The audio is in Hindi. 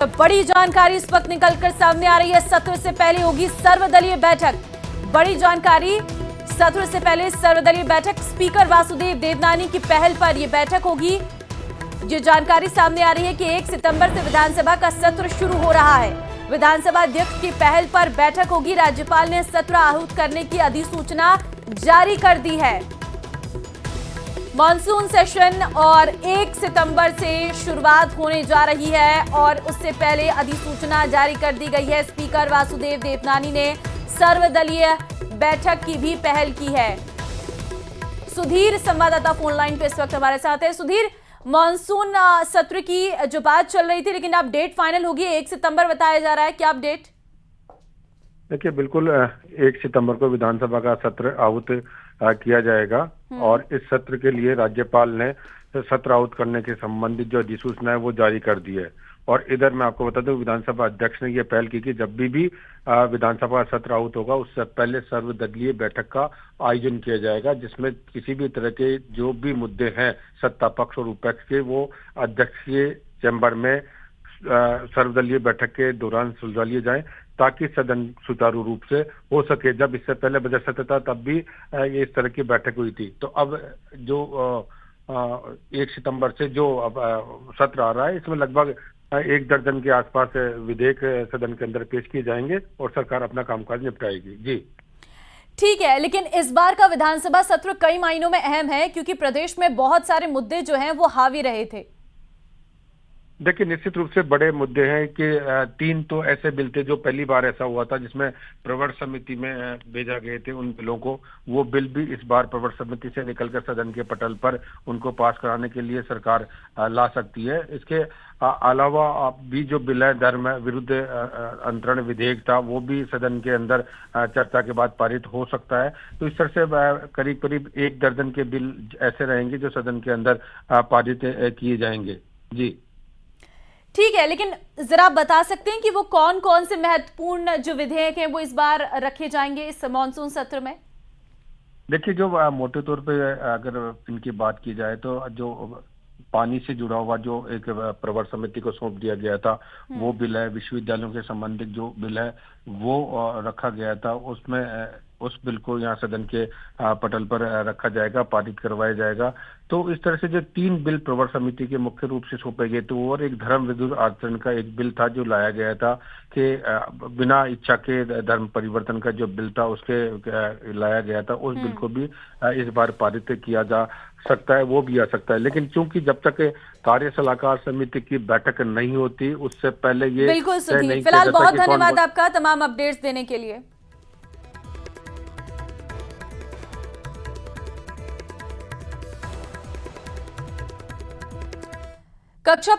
बड़ी जानकारी इस वक्त निकलकर सामने आ रही है। सत्र से पहले होगी सर्वदलीय बैठक। बड़ी जानकारी, सत्र से पहले सर्वदलीय बैठक। स्पीकर वासुदेव देवनानी की पहल पर यह बैठक होगी। ये जानकारी सामने आ रही है कि 1 सितंबर से विधानसभा का सत्र शुरू हो रहा है। विधानसभा अध्यक्ष की पहल पर बैठक होगी। राज्यपाल ने सत्र आहूत करने की अधिसूचना जारी कर दी है। मॉनसून सेशन और 1 सितंबर से शुरुआत होने जा रही है और उससे पहले अधिसूचना जारी कर दी गई है। स्पीकर वासुदेव देवनानी ने सर्वदलीय बैठक की भी पहल की है। सुधीर संवाददाता फोन लाइन पे इस वक्त हमारे साथ है। सुधीर, मॉनसून सत्र की जो बात चल रही थी, लेकिन अब डेट फाइनल होगी, 1 सितंबर बताया जा रहा है, क्या अपडेट? देखिए, बिल्कुल 1 सितंबर को विधानसभा का सत्र आहूत किया जाएगा और इस सत्र के लिए राज्यपाल ने सत्र आहूत करने के संबंधित जो अधिसूचना है वो जारी कर दी है। और इधर मैं आपको बता दूं, विधानसभा अध्यक्ष ने ये पहल की कि जब भी विधानसभा सत्र आहूत होगा उससे पहले सर्वदलीय बैठक का आयोजन किया जाएगा, जिसमें किसी भी तरह के जो भी मुद्दे हैं सत्ता पक्ष और विपक्ष के, वो अध्यक्ष के चैम्बर में सर्वदलीय बैठक के दौरान सुलझा लिए जाएं, ताकि सदन सुचारू रूप से हो सके। जब इससे पहले बजट सत्र था तब भी ये इस तरह की बैठक हुई थी। तो अब जो 1 सितंबर से जो अब सत्र आ रहा है, इसमें लगभग 1 दर्जन के आसपास विधेयक सदन के अंदर पेश किए जाएंगे और सरकार अपना कामकाज निपटाएगी। जी ठीक है, लेकिन इस बार का विधानसभा सत्र कई मायनों में अहम है, क्योंकि प्रदेश में बहुत सारे मुद्दे जो हैं वो हावी रहे थे। देखिए, निश्चित रूप से बड़े मुद्दे हैं कि 3 तो ऐसे बिल थे जो पहली बार ऐसा हुआ था जिसमें प्रवर समिति में भेजा गए थे उन बिलों को। वो बिल भी इस बार प्रवर समिति से निकलकर सदन के पटल पर उनको पास कराने के लिए सरकार ला सकती है। इसके अलावा भी जो बिल है, धर्म विरुद्ध अंतरण विधेयक था, वो भी सदन के अंदर चर्चा के बाद पारित हो सकता है। तो इस तरह से करीब करीब 1 दर्जन के बिल ऐसे रहेंगे जो सदन के अंदर पारित किए जाएंगे। जी ठीक है, लेकिन जरा आप बता सकते हैं कि वो कौन कौन से महत्वपूर्ण जो विधेयक हैं वो इस बार रखे जाएंगे इस मॉनसून सत्र में? देखिए, जो मोटे तौर पे अगर इनकी बात की जाए तो जो पानी से जुड़ा हुआ जो एक प्रवर समिति को सौंप दिया गया था, वो बिल है। विश्वविद्यालयों के संबंधित जो बिल है वो रखा गया था, उसमें उस बिल को यहाँ सदन के पटल पर रखा जाएगा, पारित करवाया जाएगा। तो इस तरह से जो 3 बिल प्रवर समिति के मुख्य रूप से सौंपे गए थे, और एक धर्म विरुद्ध आचरण का एक बिल था जो लाया गया था कि बिना इच्छा के धर्म परिवर्तन का जो बिल था उसके लाया गया था। उस बिल को भी इस बार पारित किया जा सकता है, वो भी आ सकता है। लेकिन चूंकि जब तक कार्य सलाहकार समिति की बैठक नहीं होती, उससे पहले ये बिल्कुल सुधीर, फिलहाल बहुत धन्यवाद आपका तमाम अपडेट्स देने के लिए। कक्षा